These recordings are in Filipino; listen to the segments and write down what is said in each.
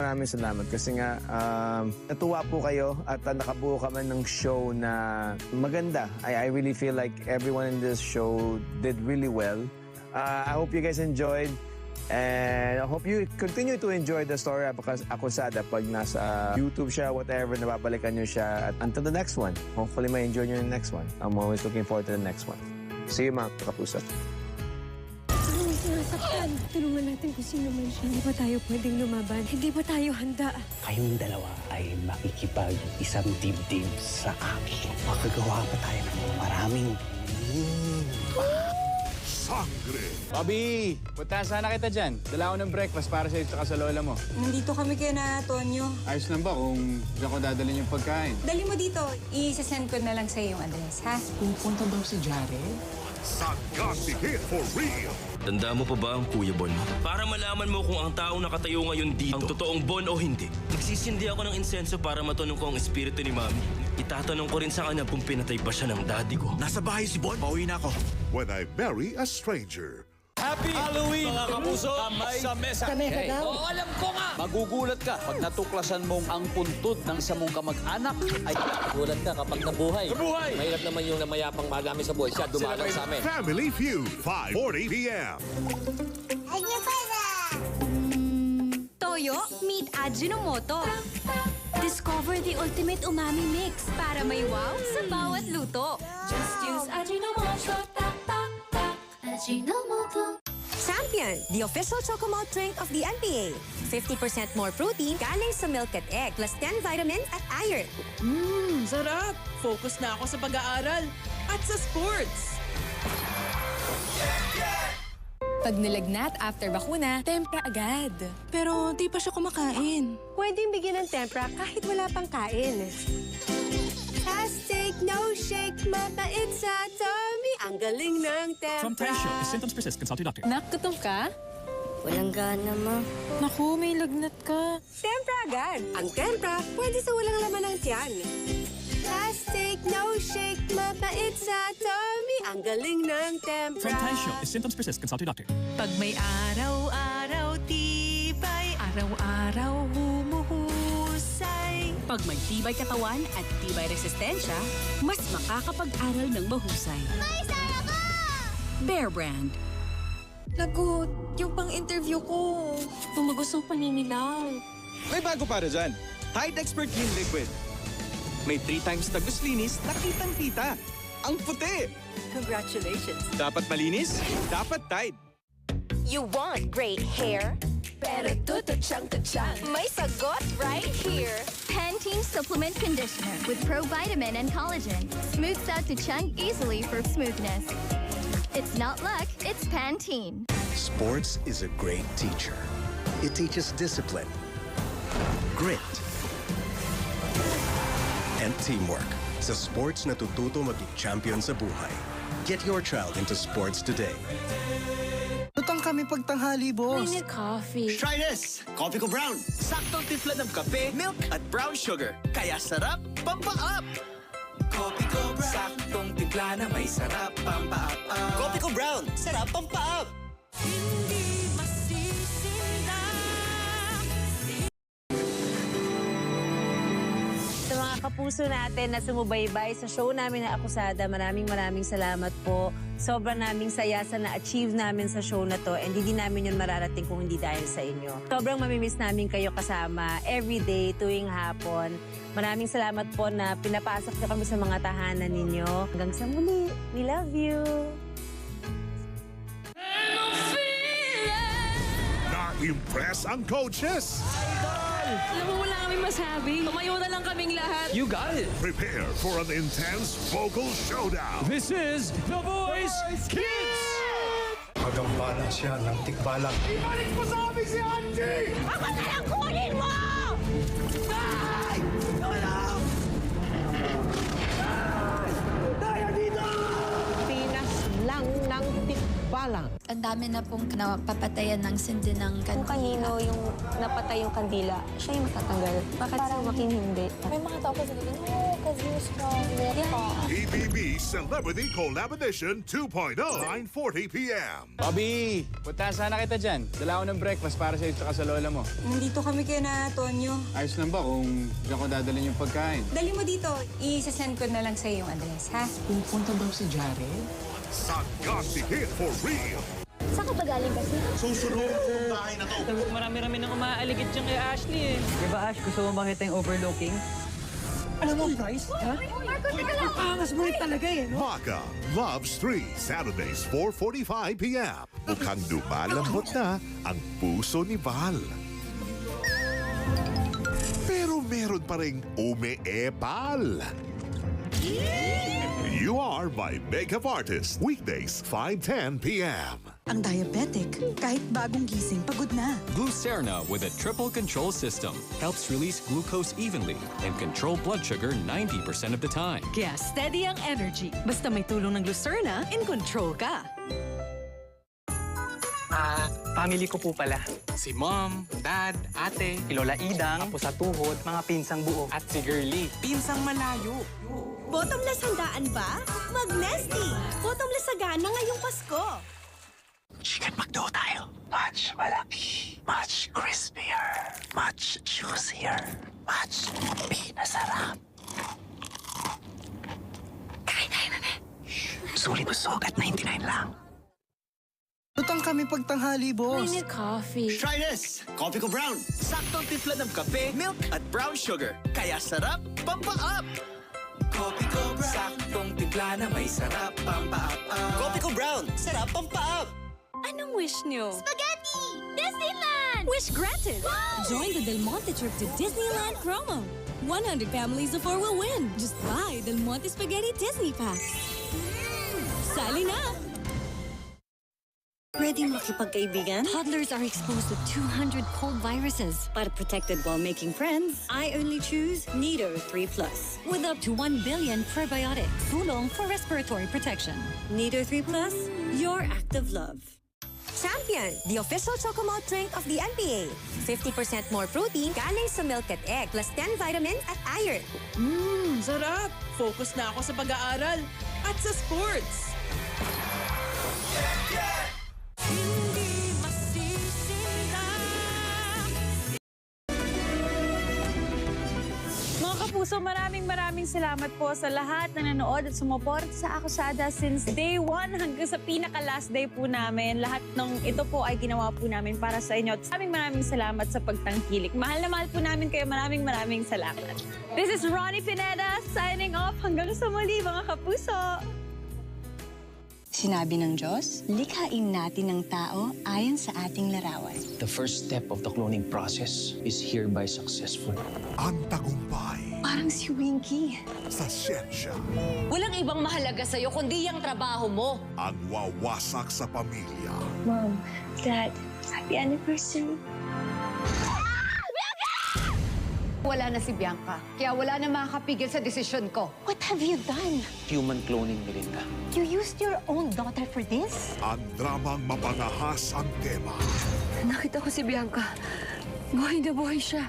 Maraming salamat kasi nga natuwa po kayo at nakabuo kami ng show na maganda. I really feel like everyone in this show did really well. I hope you guys enjoyed and I hope you continue to enjoy the story because Akusada pag nasa YouTube siya, whatever, nababalikan nyo siya. At until the next one, hopefully may enjoy nyo yung next one. I'm always looking forward to the next one. See you mga kapuso. Sinasaktan. Tulungan natin kung sino man siya. Hindi ba tayo pwedeng lumaban? Hindi ba tayo handa? Kayong dalawa ay makikipag-isang dibdib sa akin. Makagawa pa tayo ng maraming Sangre. Bobby, punta sana kita dyan. Dala ko ng breakfast para sa'yo at sa lola mo. Nandito kami kay na Tonyo. Ayos lang ba kung diyan ko dadalhin yung pagkain? Dali mo dito. I-send ko na lang sa'yo yung address, ha? Pupunta daw si Jared? Sagasi hit for real. Tanda mo pa ba ang Kuya Bon mo? Para malaman mo kung ang taong nakatayo ngayon dito ang totoong Bon o hindi. Nagsisindi ako ng insenso para matanong ko ang espiritu ni Mami. Itatanong ko rin sa kanya kung pinatay ba siya ng daddy ko. Nasa bahay si Bon. Pauwi na ako. When I Marry a Stranger. Happy Halloween, mga kapuso! Sa mesa. Oo, alam ko nga! Magugulat ka pag natuklasan mong ang puntod ng isa mong kamag-anak ay... Gulat ka kapag nabuhay. Nabuhay! Mahirap naman yung namayapang marami sa buhay. Siya dumalang sa amin. Family Feud, 5:40 p.m. Toyo, meet Ajinomoto. Discover the ultimate umami mix para may wow sa bawat luto. Just use Ajinomoto. Ajinomoto. Champion, the official Chocomalt drink of the NBA. 50% more protein galing sa milk at egg plus 10 vitamins at iron. Sarap! Focus na ako sa pag-aaral at sa sports. Pag nilagnat after bakuna, tempra agad. Pero di pa siya kumakain. Pwedeng bigyan ng tempra kahit wala pang kain. Hashtag no shake, mabait sa tummy. Ang galing ng tempra. From Pressure, if symptoms persist, consult your doctor. Nakgutom ka? Walang gana, ma. Naku, may lagnat ka. Tempra agad. Ang tempra, pwede sa walang laman ng tiyan. Hashtag no shake, mabait sa tummy. Ang galing ng tempra. From Pressure, if symptoms persist, consult your doctor. Pag may araw-araw tibay, araw-araw humuhusay. Pag may tibay katawan at tibay resistensya, mas makakapag-aral ng mahusay. May saya ka! Bear Brand. Lagot, yung pang-interview ko. Tumagos ang paninilaw. May bago para dyan. Tide Expert Clean Liquid. May 3 times tagos linis na kitang-kita. Ang puti! Congratulations. Dapat malinis, dapat Tide. You want great hair? Pero tututsang-tutsang. May sagot right here. Pantene Supplement Conditioner with Pro-Vitamin and Collagen. Smooths out to chunk easily for smoothness. It's not luck, it's Pantene. Sports is a great teacher. It teaches discipline, grit, and teamwork. Sa sports, natututo maging champion sa buhay. Get your child into sports today. Tutang kami pagtanghali, boss. I need coffee. Try this! Coffee ko brown. Saktong timpla ng kape, milk, at brown sugar. Kaya sarap, pampa-up! Coffee ko brown. Saktong timpla na may sarap, pampa-up. Coffee ko brown. Sarap, pampa-up! Hindi masisinda. Sa mga kapuso natin na sumubaybay sa show namin na Akusada, maraming salamat po. Sobrang naming saya sa na-achieve namin sa show na to and hindi namin yun mararating kung hindi dahil sa inyo. Sobrang mamimiss namin kayo kasama everyday, tuwing hapon. Maraming salamat po na pinapasok niyo kami sa mga tahanan ninyo. Hanggang sa muli, we love you! Na-impress ang coaches. Alam mo, wala kaming masabi. Tumayo na lang kaming lahat. You got it! Prepare for an intense vocal showdown. This is The Voice Kids! Magambalan siya ng tikbalang. Ibalik mo sa amin si Angie! Ako na lang kunin mo! Ay! Tulong! Tayo dito! Pinas lang ng tikbalang. lang. Ang dami na pong napapatayan ng sindi ng Kung kanino yung napatay yung kandila, siya yung matatanggal. Bakit sa Joaquin hindi? May mga tao kasi sabihin, oh, because you're strong. PBB Celebrity Collab Edition 2.0, 9:40 p.m. Bobby, punta sana kita dyan. Dala ko ng breakfast para sa iyo at sa lola mo. Nandito kami kay na Tonyo. Ayos lang ba kung diyan ko dadalhin yung pagkain? Dali mo dito. I-send ko na lang sa yung address, ha? Pupunta daw si Jared? Sagasi Hit for real. Saan ka ba galing kasi? Susunod ang bahay na to. Marami-rami nang umaaligid dyan kay Ashley eh. Diba Ash, gusto mo makita yung overlooking? Alam mo, Bryce? Ha? Pangas mo rin talaga eh, no? Maka Loves 3, Saturdays 4:45 p.m. Mukhang lumalambot na ang puso ni Val. Pero meron pa ring umeepal. You Are My Makeup Artist, weekdays 5:10 p.m. Ang diabetic, kahit bagong gising, pagod na. Glucerna with a triple control system helps release glucose evenly and control blood sugar 90% of the time. Kaya steady ang energy. Basta may tulong ng Glucerna, in control ka. Family ko po pala. Si Mom, Dad, Ate, si Lola Idang, Apo sa tuhod, mga pinsang buo. At si Girlie, pinsang malayo. Bottomless handaan ba? Mag-Nesty! Bottomless sagana ngayong Pasko! Chicken McDo tayo. Much malaki, much crispier, much juicier, much pinasarap. Kain na. Sulit busog at 99 lang. Tutang kami pagtanghali, boss. coffee. Try this! Coffee ko brown. Saktong timpla ng kape, milk at brown sugar. Kaya sarap, pampa-up! Coffee ko brown. Saktong timpla na may sarap, pampa-up. Coffee ko brown. Sarap, pampa-up! Anong wish nyo? Spaghetti! Disneyland! Wish granted! Join the Del Monte trip to Disneyland promo. 100 families of 4 will win. Just buy Del Monte Spaghetti Disney Packs. Sali na! Ready makipagkaibigan? Toddlers are exposed to 200 cold viruses. But protected while making friends, I only choose Nido 3 Plus. With up to 1 billion probiotics. Tulong for respiratory protection. Nido 3 Plus, your act of love. Champion, the official Chocomalt drink of the NBA. 50% more protein galing sa milk at egg plus 10 vitamins at iron. Sarap! Focus na ako sa pag-aaral at sa sports. Mga kapuso, maraming salamat po sa lahat na nanood at sumuport sa Akusada since day 1 hanggang sa pinaka-last day po namin. Lahat ng ito po ay ginawa po namin para sa inyo. At maraming salamat sa pagtangkilik. Mahal na mahal po namin kayo. Maraming salamat. This is Ronnie Pineda signing off. Hanggang sa muli, mga kapuso. Sinabi ng Diyos, likhain natin ng tao ayon sa ating larawan. The first step of the cloning process is hereby successful. Ang tagumpay Parang si Winky. sa siyensya. Walang ibang mahalaga sa'yo kundi yung trabaho mo. Ang wawasak sa pamilya. Mom, Dad, happy anniversary. Wala na si Bianca, kaya wala na makakapigil sa desisyon ko. What have you done? Human cloning, Melinda. You used your own daughter for this? Ang dramang mapangahas ang tema. Nakita ko si Bianca. Buhay na buhay siya.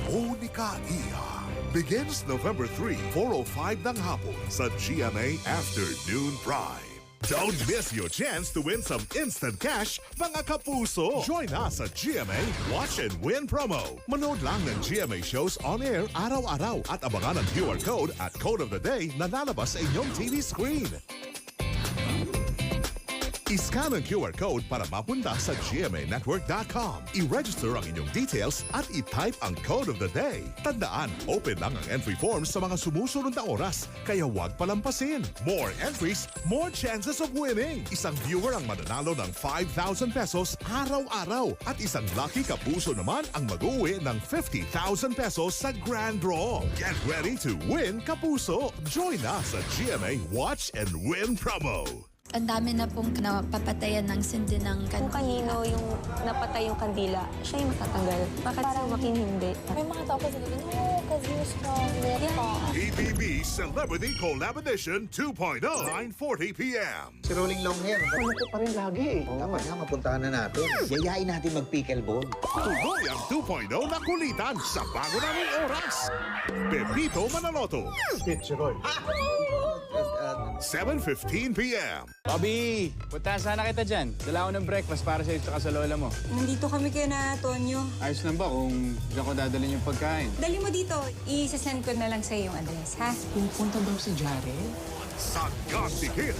Monica Iha. Begins November 3, 4:05 ng hapon sa GMA Afternoon Prime. Don't miss your chance to win some instant cash, mga kapuso! Join us at GMA Watch and Win promo. Manood lang ng GMA shows on air araw-araw at abangan ang QR code at code of the day na lalabas sa inyong TV screen. I-scan ang QR code para mapunta sa gmanetwork.com. I-register ang inyong details at i-type ang code of the day. Tandaan, open lang ang entry forms sa mga sumusunod na oras, kaya huwag palampasin. More entries, more chances of winning. Isang viewer ang mananalo ng 5,000 pesos araw-araw at isang lucky kapuso naman ang mag-uwi ng 50,000 pesos sa grand draw. Get ready to win, kapuso! Join us at GMA Watch and Win promo. Ang dami na pong napapatayan ng sindi ng kandila. Kung kanino yung napatay yung kandila, siya yung matatanggal. Bakit sa Joaquin hindi? May mga tao kasi sabi, no, kasi you're strong. PBB Celebrity Collab Edition 2.0, 9:40 p.m. Si Rolling Long Hair, ano ko pa rin lagi eh. Dapat nga mapuntahan na natin. Yayain natin mag-pickleball. Tuloy ang 2.0 na kulitan sa bago naming oras. Pepito Manaloto. Roy. 7:15 p.m. Bobby, puntahan sana kita dyan. Dala ko ng breakfast para sa'yo at sa lola mo. Nandito kami kay na Tonyo. Ayos lang ba kung diyan ko dadalhin yung pagkain? Dali mo dito. I-send ko na lang sa yung address, ha? Pupunta daw si Jared? Sagad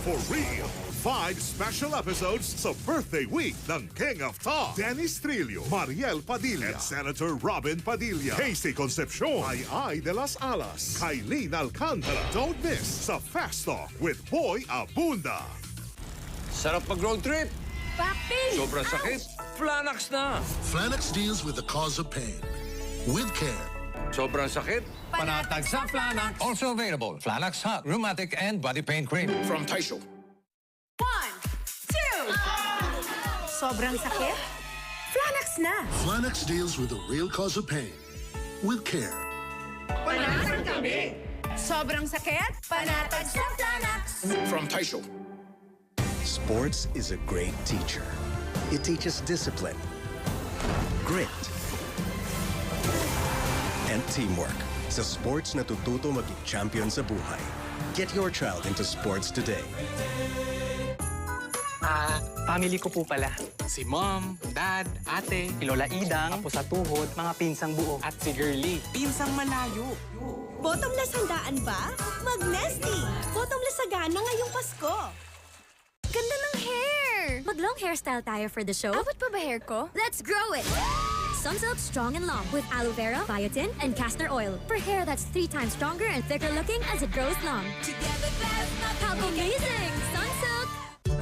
for real. 5 special episodes sa birthday week ng King of Talk. Dennis Trillo, Mariel Padilla, and Senator Robin Padilla. Casey Concepcion, Ay de las Alas, Kailin Alcantara. Don't miss sa Fast Talk with Boy Abunda. Sarap mag-road trip. Papi! Sobrang sakit. Flanax na. Flanax deals with the cause of pain. With care. Sobrang sakit. Panatag sa Flanax. Also available, Flanax Hot Rheumatic and Body Pain Cream. From Taisho. 1, 2! Sobrang sakit? Flanax na! Flanax deals with the real cause of pain. With care. Panatag kami! Sobrang sakit? Panatag sa Flanax! From Taisho. Sports is a great teacher. It teaches discipline, grit, and teamwork. Sa sports natututo maging champion sa buhay. Get your child into sports today. Family ko po pala. Si Mom, Dad, Ate, si Lola Idang, Apo sa Tuhod, mga pinsang buo. At si Girlie, pinsang malayo. Bottomless handaan ba? Mag-Nesty! Bottomless sagana ngayong Pasko! Ganda ng hair! Mag-long hairstyle tayo for the show. Abot pa ba hair ko? Let's grow it! Sunsilk Strong and Long with aloe vera, biotin, and castor oil for hair that's 3 times stronger and thicker looking as it grows long. Together, that's not how amazing! Sunsilk!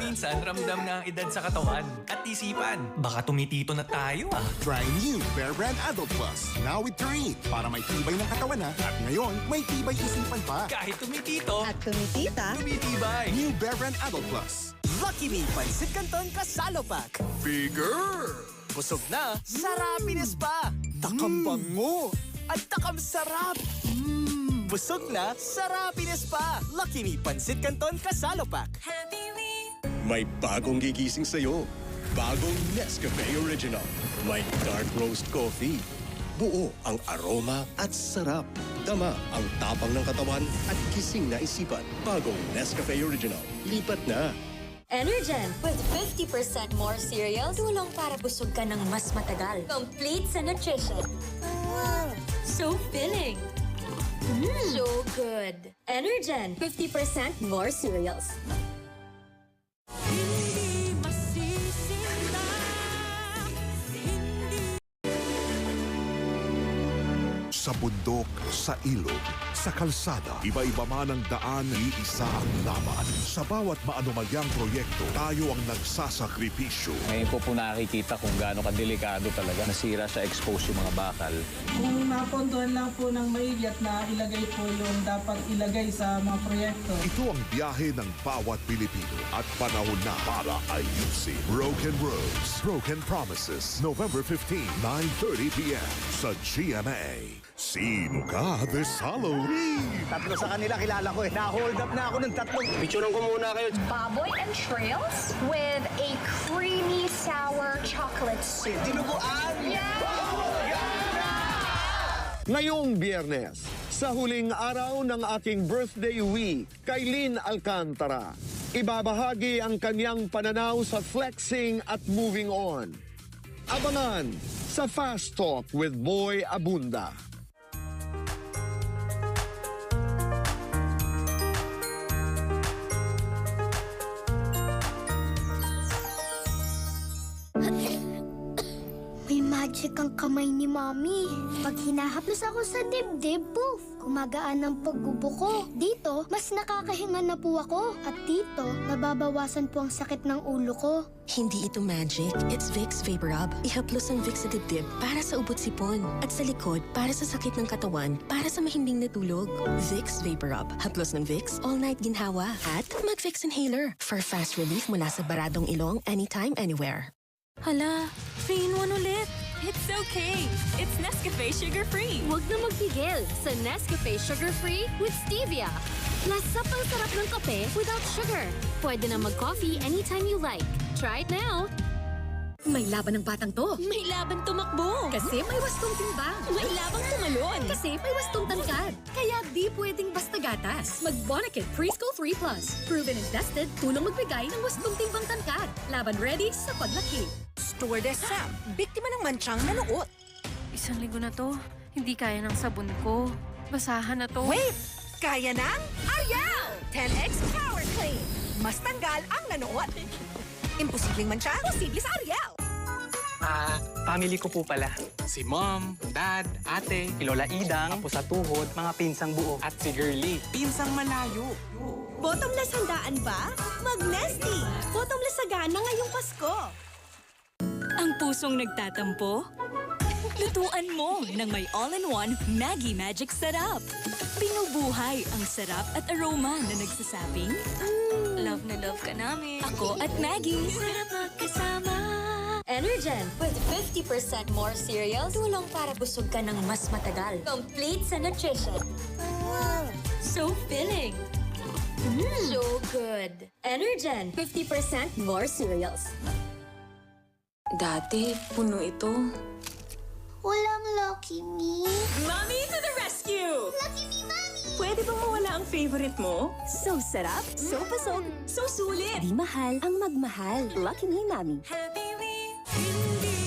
Minsan, ramdam na ang edad sa katawan at isipan. Baka tumitito na tayo ah. Try new Bear Brand Adult Plus. Now with Taurine. Para may tibay ng katawan na. At ngayon, may tibay isipan pa. Kahit tumitito At tumitita, tumitibay. New Bear Brand Adult Plus. Lucky Me Pansit Canton Kasalo Pack. Bigger! Busog na, sarapines pa. Takambango at takam sarap. Busog na, sarapines pa. Lucky Me Pansit Canton Kasalo Pack. May bagong gigising sa'yo. Bagong Nescafe Original. May dark roast coffee. Buo ang aroma at sarap. Tama ang tapang ng katawan at gising na isipan. Bagong Nescafe Original. Lipat na. Energen with 50% more cereals. Tulong para busog ka ng mas matagal. Complete sa nutrition. So filling. So good. Energen, 50% more cereals. Sa bundok, sa ilog, sa kalsada, iba-iba man ang daan, iisa ang laban. Sa bawat maanumalyang proyekto, tayo ang nagsasakripisyo. Ngayon po nakikita kung gaano kadelikado talaga. Nasira sa expose yung mga bakal. Kung napondohan lang po ng maigit na ilagay po yung dapat ilagay sa mga proyekto. Ito ang biyahe ng bawat Pilipino at panahon na para ayusin. Broken Roads, Broken Promises, November 15, 9:30 p.m. sa GMA. Sino ka this Halloween? Tatlo sa kanila kilala ko eh. Na-hold up na ako ng tatlong. Picturean ko muna kayo. Baboy and trails with a creamy sour chocolate soup. Dinuguan! Ngayong Biyernes, sa huling araw ng aking birthday week, Kailin Alcantara, ibabahagi ang kanyang pananaw sa flexing at moving on. Abangan sa Fast Talk with Boy Abunda. magic ang kamay ni Mommy. Pag hinahaplos ako sa dibdib, poof! Kumagaan ang paggubo ko. Dito, mas nakakahinga na po ako. At dito, nababawasan po ang sakit ng ulo ko. Hindi ito magic. It's Vicks Vapor Rub. Ihaplos ang Vicks sa dibdib para sa ubot sipon. At sa likod, para sa sakit ng katawan, para sa mahimbing na tulog. Vicks Vapor Rub. Haplos ng Vicks, all night ginhawa. At mag-Vicks Inhaler for fast relief mula sa baradong ilong anytime, anywhere. Hala, 3-in-1 ulit. It's okay. It's Nescafe Sugar Free. Huwag na magpigil sa Nescafe Sugar Free with Stevia. Plus, sapang sarap ng kape without sugar. Pwede na mag-coffee anytime you like. Try it now. May laban ng batang to. May laban tumakbo. Kasi may wastong timbang. May labang tumalon. Kasi may wastong tangkad. Kaya di pwedeng basta gatas. Mag-Bonakid Preschool 3 Plus. Proven and tested, tulong magbigay ng wastong timbang tangkad. Laban ready sa paglaki. Stewardess Sam, biktima ng mantsang nanuot. Isang linggo na to. Hindi kaya ng sabon ko. Basahan na to. Wait! Kaya ng Ariel! 10X Power Clean. Mas tanggal ang nanuot. Imposibleng mantsa, posible sa Ariel. Family ko po pala. Si Mom, Dad, Ate, si Lola Idang, apo sa tuhod, mga pinsang buo. At si Girlie, pinsang malayo. Bottomless handaan ba? Mag-Nesty! Bottomless sagana ngayong Pasko. Ang pusong nagtatampo? Lutuan mo ng may all-in-one Maggi Magic Sarap. Binubuhay ang sarap at aroma na nagsasabing, love na love ka namin. Ako at Maggie. Sarap magkasama. Energen with 50% more cereals. Tulong para busog ka ng mas matagal. Complete sa nutrition. So filling. So good. Energen, 50% more cereals. Dati, puno ito. Walang Lucky Me. Mommy to the rescue! Lucky Me, Mommy! Pwede bang mawala ang favorite mo? So sarap, so pasok, so sulit. Di mahal ang magmahal. Lucky Me, Mami. Happy Meal, hindi